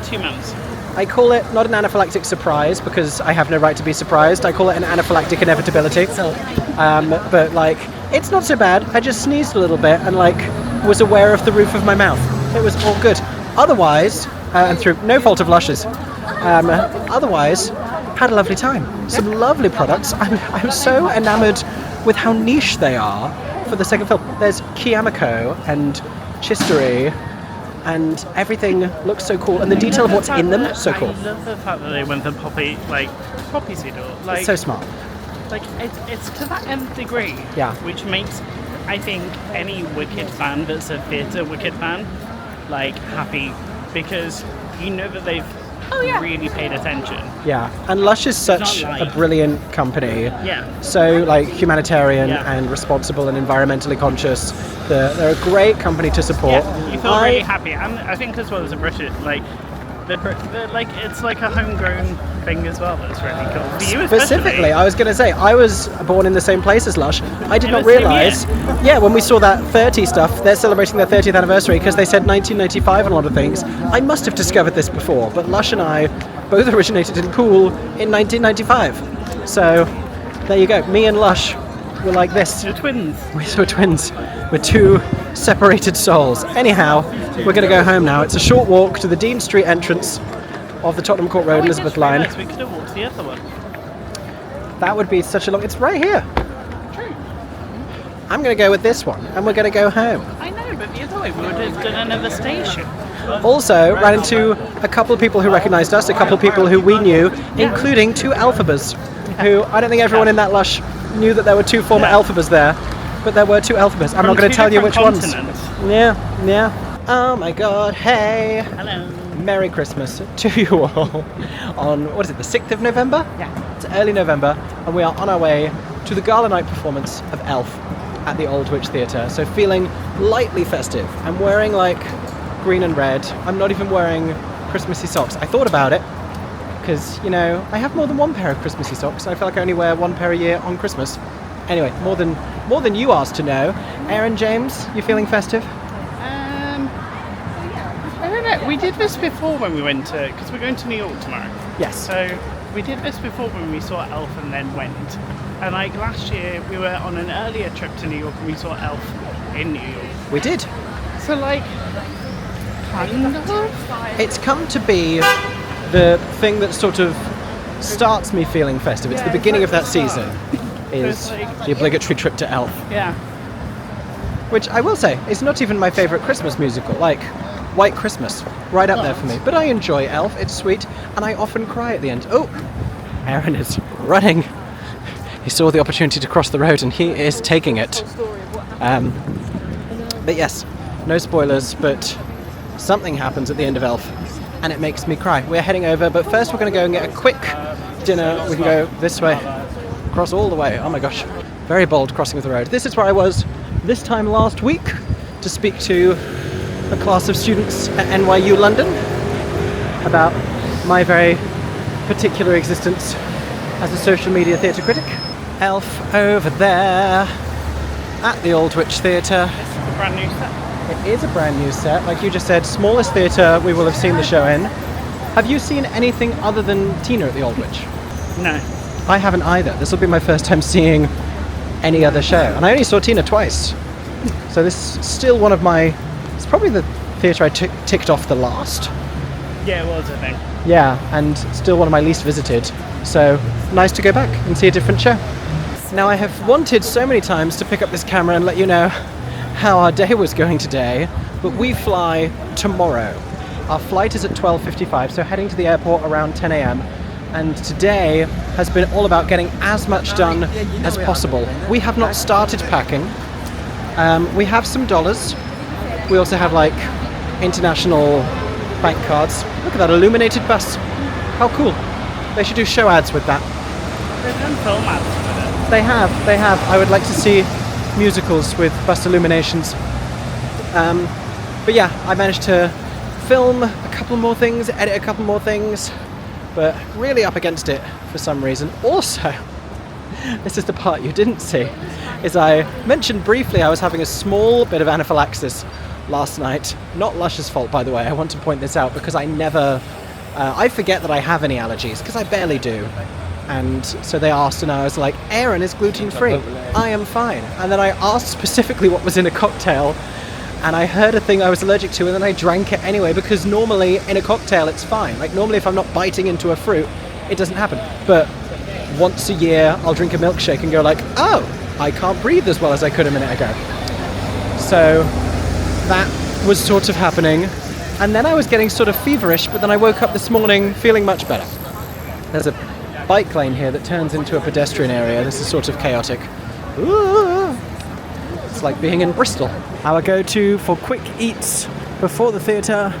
2 months. I call it not an anaphylactic surprise because I have no right to be surprised. I call it an anaphylactic inevitability. But like, it's not so bad. I just sneezed a little bit and like was aware of the roof of my mouth. It was all good. Otherwise, and through no fault of Lush's, otherwise, had a lovely time. Some lovely products. I'm so enamoured with how niche they are for the second film. There's Kiamako and Chistery. And everything looks so cool, and the detail of what's in them, so cool. I love the fact that they went for poppy seed oil. Like, it's so smart. Like it's to that nth degree. Yeah. Which makes, I think, any Wicked fan that's a theatre Wicked fan, like happy, because you know that they've really paid attention. Yeah, and Lush is such a brilliant company. Yeah. So like humanitarian and responsible and environmentally conscious. They're a great company to support. Yeah, you feel really happy, and I think as well as a British, like Like it's like a homegrown thing as well. That's really cool. For you Specifically, especially. I was going to say, I was born in the same place as Lush. I did In not the same realise. Yeah, when we saw that 30 stuff, they're celebrating their 30th anniversary because they said 1995 and a lot of things. I must have discovered this before, but Lush and I both originated in Poole in 1995. So there you go. Me and Lush were like this. You're twins. We're twins. We're two separated souls. Anyhow, we're going to go home now. It's a short walk to the Dean Street entrance of the Tottenham Court Road Elizabeth line. We could have walked the other one. That would be such a long... It's right here. True. I'm going to go with this one, and we're going to go home. I know, but the other way we would have done another station. Also, ran into a couple of people who recognised us, a couple of people who we knew, including two Elphabas, who I don't think everyone in that Lush knew that there were two former Elphabas there, but there were two Elphabas. I'm not going to tell you which ones. Yeah. Oh my god, hey. Hello. Merry Christmas to you all on, what is it, the 6th of November? Yeah. It's early November, and we are on our way to the gala night performance of Elf at the Old Witch Theatre. So feeling lightly festive. I'm wearing like green and red. I'm not even wearing Christmassy socks. I thought about it, because, you know, I have more than one pair of Christmassy socks. I feel like I only wear one pair a year on Christmas. Anyway, more than you asked to know. Aaron, James, you feeling festive? I don't know. We did this before when we went to, because we're going to New York tomorrow. Yes. So we did this before when we saw Elf and then went. And like last year, we were on an earlier trip to New York and we saw Elf in New York. We did. So like, kind of. It's come to be the thing that sort of starts me feeling festive. It's the beginning of that season. Is the obligatory trip to Elf. Yeah. Which I will say is not even my favourite Christmas musical. Like White Christmas, right up there for me. But I enjoy Elf. It's sweet, and I often cry at the end. Oh, Aaron is running. He saw the opportunity to cross the road, and he is taking it. But yes, no spoilers. But something happens at the end of Elf, and it makes me cry. We're heading over, but first we're going to go and get a quick dinner. We can go this way, cross all the way. Oh my gosh, very bold crossing of the road. This is where I was this time last week to speak to a class of students at NYU London about my very particular existence as a social media theatre critic. Elf over there at the Old Witch Theatre. This is a brand new set. It is a brand new set, like you just said, smallest theatre we will have seen the show in. Have you seen anything other than Tina at the Old Witch? No. I haven't either. This will be my first time seeing any other show, and I only saw Tina twice. So this is still one of my... It's probably the theatre I ticked off the last. Yeah, it was, I think. Yeah, and still one of my least visited. So nice to go back and see a different show. Now I have wanted so many times to pick up this camera and let you know how our day was going today, but we fly tomorrow. Our flight is at 12:55, so heading to the airport around 10 a.m. And today has been all about getting as much done as possible. We have not started packing. We have some dollars. We also have like international bank cards. Look at that illuminated bus. How cool. They should do show ads with that. They've done film ads with it. They have. I would like to see musicals with bus illuminations. But yeah, I managed to film a couple more things, edit a couple more things, but really up against it for some reason. Also, this is the part you didn't see, is I mentioned briefly I was having a small bit of anaphylaxis last night. Not Lush's fault, by the way. I want to point this out because I forget that I have any allergies, because I barely do. And so they asked, and I was like, Aaron is gluten-free. I am fine. And then I asked specifically what was in a cocktail, and I heard a thing I was allergic to, and then I drank it anyway, because normally in a cocktail it's fine. Like normally if I'm not biting into a fruit, it doesn't happen. But once a year I'll drink a milkshake and go like, oh, I can't breathe as well as I could a minute ago. So that was sort of happening. And then I was getting sort of feverish, but then I woke up this morning feeling much better. There's a bike lane here that turns into a pedestrian area. This is sort of chaotic. Ooh. It's like being in Bristol. Our go-to for quick eats before the theatre,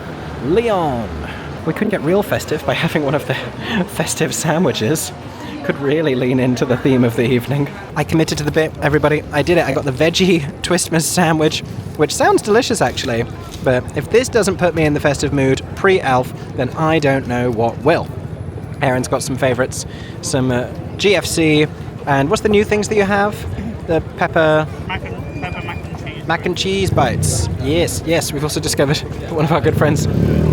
Leon. We couldn't get real festive by having one of the festive sandwiches. could really lean into the theme of the evening. I committed to the bit, everybody. I did it. I got the veggie Twistmas sandwich, which sounds delicious actually, but if this doesn't put me in the festive mood pre-Elf, then I don't know what will. Erin's got some favourites, some GFC, and what's the new things that you have? The pepper mac and cheese. Mac and cheese bites. Yes. We've also discovered one of our good friends,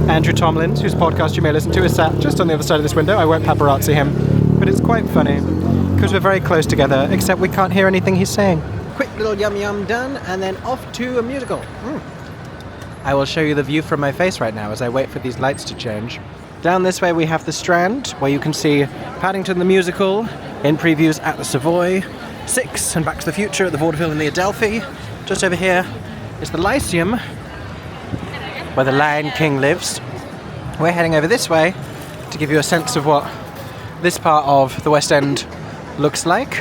Andrew Tomlins, whose podcast you may listen to, is sat just on the other side of this window. I won't paparazzi him, but it's quite funny because we're very close together, except we can't hear anything he's saying. Quick little yum done, and then off to a musical. I will show you the view from my face right now as I wait for these lights to change. Down this way we have the Strand, where you can see Paddington the Musical in previews at the Savoy, 6 and Back to the Future at the Vaudeville and the Adelphi. Just over here is the Lyceum, where the Lion King lives. We're heading over this way to give you a sense of what this part of the West End looks like,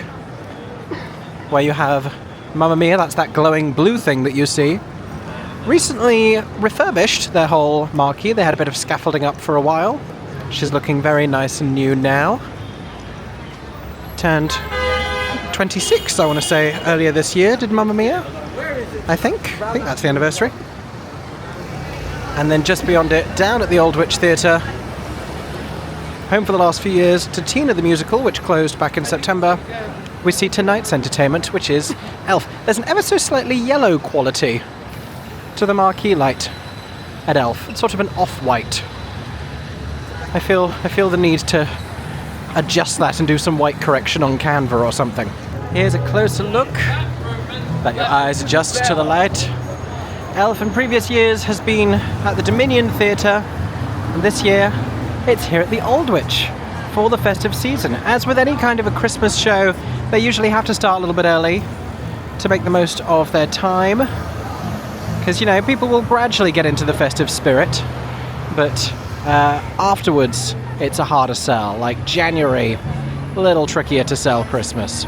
where you have Mamma Mia, that's that glowing blue thing that you see. Recently refurbished their whole marquee. They had a bit of scaffolding up for a while. She's looking very nice and new now. Turned 26, I want to say, earlier this year, did Mamma Mia? I think that's the anniversary. And then just beyond it, down at the Old Witch Theatre, home for the last few years to Tina the Musical, which closed back in September, we see tonight's entertainment, which is Elf. There's an ever so slightly yellow quality to the marquee light at Elf. It's sort of an off-white. I feel the need to adjust that and do some white correction on Canva or something. Here's a closer look. Let your eyes adjust to the light. Elf in previous years has been at the Dominion Theatre, and this year it's here at the Old Witch for the festive season. As with any kind of a Christmas show, they usually have to start a little bit early to make the most of their time, because, you know, people will gradually get into the festive spirit, but afterwards it's a harder sell. Like January, a little trickier to sell Christmas.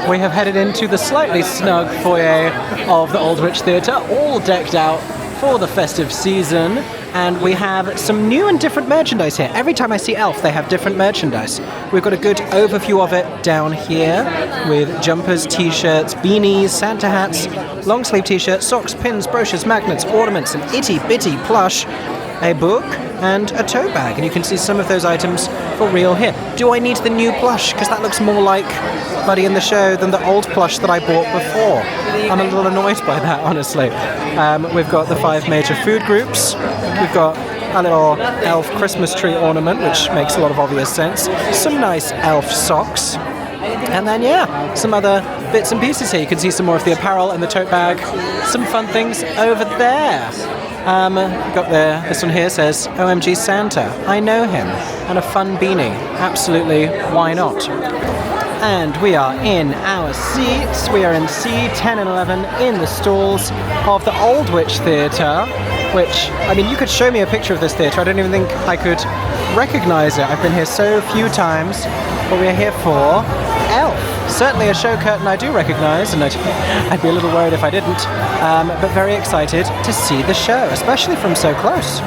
We have headed into the slightly snug foyer of the Old Witch Theatre, all decked out for the festive season, and we have some new and different merchandise here. Every time I see Elf, they have different merchandise. We've got a good overview of it down here with jumpers, t-shirts, beanies, Santa hats, long sleeve t-shirts, socks, pins, brochures, magnets, ornaments, an itty-bitty plush, a book, and a tote bag. And you can see some of those items for real here. Do I need the new plush? Because that looks more like Buddy in the Show than the old plush that I bought before. I'm a little annoyed by that, honestly. We've got the 5 major food groups. We've got a little Elf Christmas tree ornament, which makes a lot of obvious sense. Some nice Elf socks. And then, yeah, some other bits and pieces here. You can see some more of the apparel and the tote bag. Some fun things over there. Got this one here says, OMG Santa, I know him. And a fun beanie. Absolutely, why not? And we are in our seats. We are in C10 and 11 in the stalls of the Old Witch Theatre, which, I mean, you could show me a picture of this theatre. I don't even think I could recognise it. I've been here so few times, but we are here for Elf. Certainly a show curtain I do recognise, and I'd be a little worried if I didn't, but very excited to see the show, especially from so close.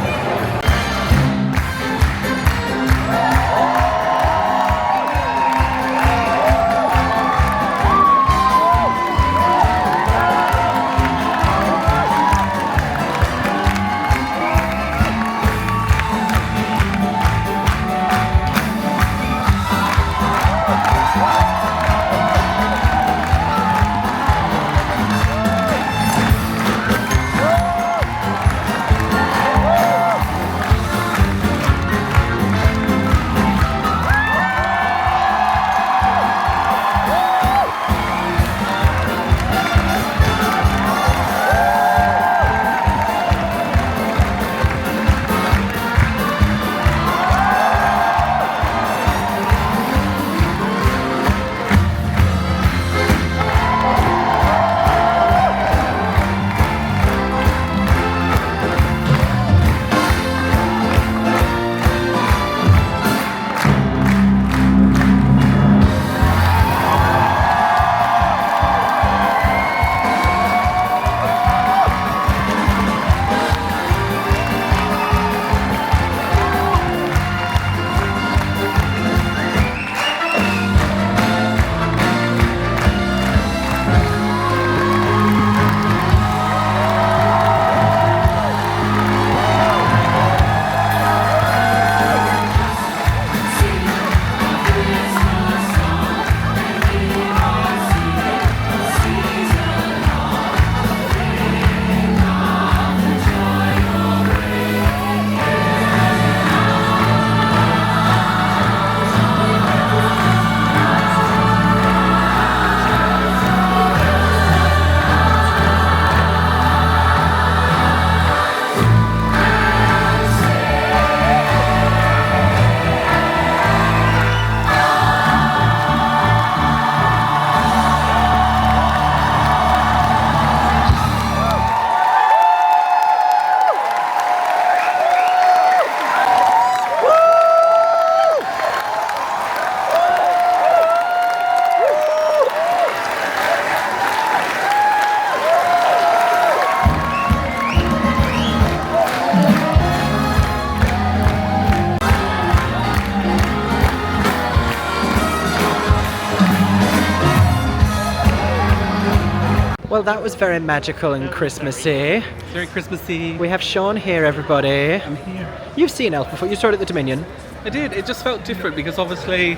Well, that was very magical and Christmassy. Very Christmassy. We have Sean here, everybody. I'm here. You've seen Elf before. You saw it at the Dominion. I did. It just felt different because obviously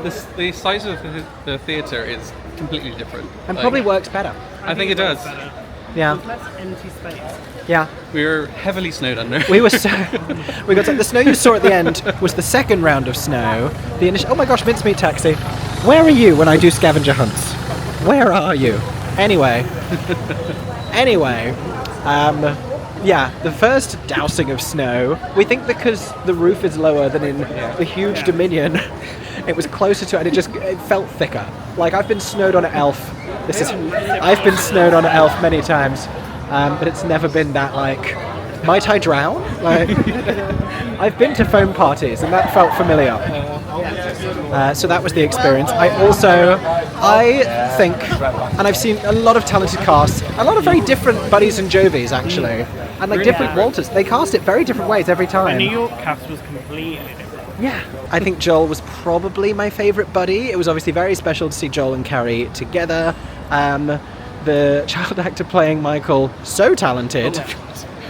the size of the theatre is completely different. And probably works better. I think it does. Yeah. There's less empty space. Yeah. We were heavily snowed under. We were so... we got the snow you saw at the end was the second round of snow. The initial... Oh my gosh, mincemeat taxi. Where are you when I do scavenger hunts? Where are you? Anyway. Yeah, the first dousing of snow, we think because the roof is lower than in the huge Dominion, it was closer to it and it felt thicker. Like, I've been snowed on at Elf. I've been snowed on at Elf many times, but it's never been that, like, might I drown? Like, I've been to foam parties and that felt familiar. So that was the experience. I think, and I've seen a lot of talented casts, a lot of very different Buddies and Jovies actually, and like different Walters. They cast it very different ways every time. The New York cast was completely different. Yeah, I think Joel was probably my favourite buddy. It was obviously very special to see Joel and Carrie together. The child actor playing Michael, so talented.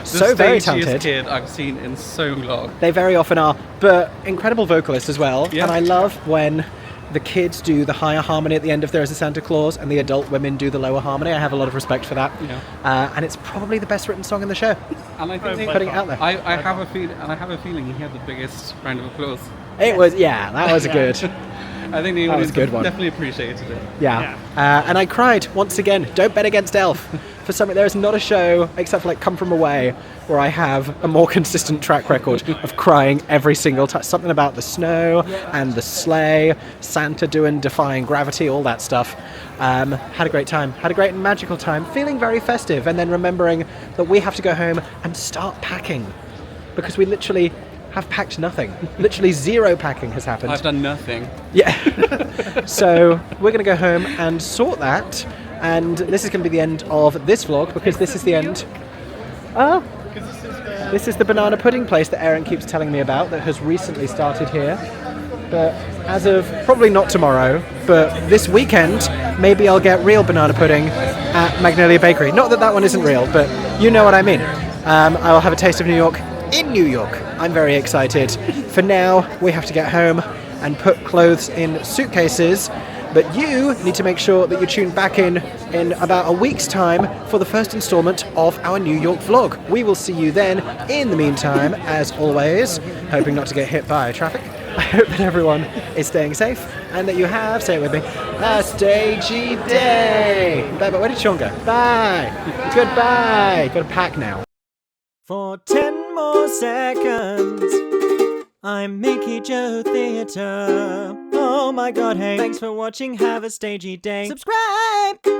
So very talented. Kid I've seen in so long. They very often are, but incredible vocalist as well. Yeah. And I love when the kids do the higher harmony at the end of There Is a Santa Claus and the adult women do the lower harmony. I have a lot of respect for that. Yeah. And it's probably the best written song in the show. And I think Putting it out there. I have a feeling he had the biggest round of applause. It was, that was good. I think the That was audience a good one. definitely appreciated it. Yeah. And I cried once again. Don't bet against Elf. For something, there is not a show except for like Come From Away where I have a more consistent track record of crying every single time. Something about the snow and the sleigh, Santa doing Defying Gravity, all that stuff. Had a great time. Had a great and magical time. Feeling very festive, and then remembering that we have to go home and start packing because we literally have packed nothing. Literally zero packing has happened. I've done nothing. Yeah. So we're going to go home and sort that. And this is going to be the end of this vlog because this is the end. This is the banana pudding place that Aaron keeps telling me about that has recently started here. But as of probably not tomorrow, but this weekend, maybe I'll get real banana pudding at Magnolia Bakery. Not that that one isn't real, but you know what I mean. I will have a taste of New York in New York. I'm very excited. For now, we have to get home and put clothes in suitcases. But you need to make sure that you tune back in about a week's time for the first installment of our New York vlog. We will see you then. In the meantime, as always, hoping not to get hit by traffic, I hope that everyone is staying safe and that you have, say it with me, a stagey day. Bye, but where did Sean go? Bye. Goodbye. Got to pack now. For 10 more seconds, I'm MickeyJoTheatre. Oh my god, hey. Thanks for watching, have a stagey day. Subscribe!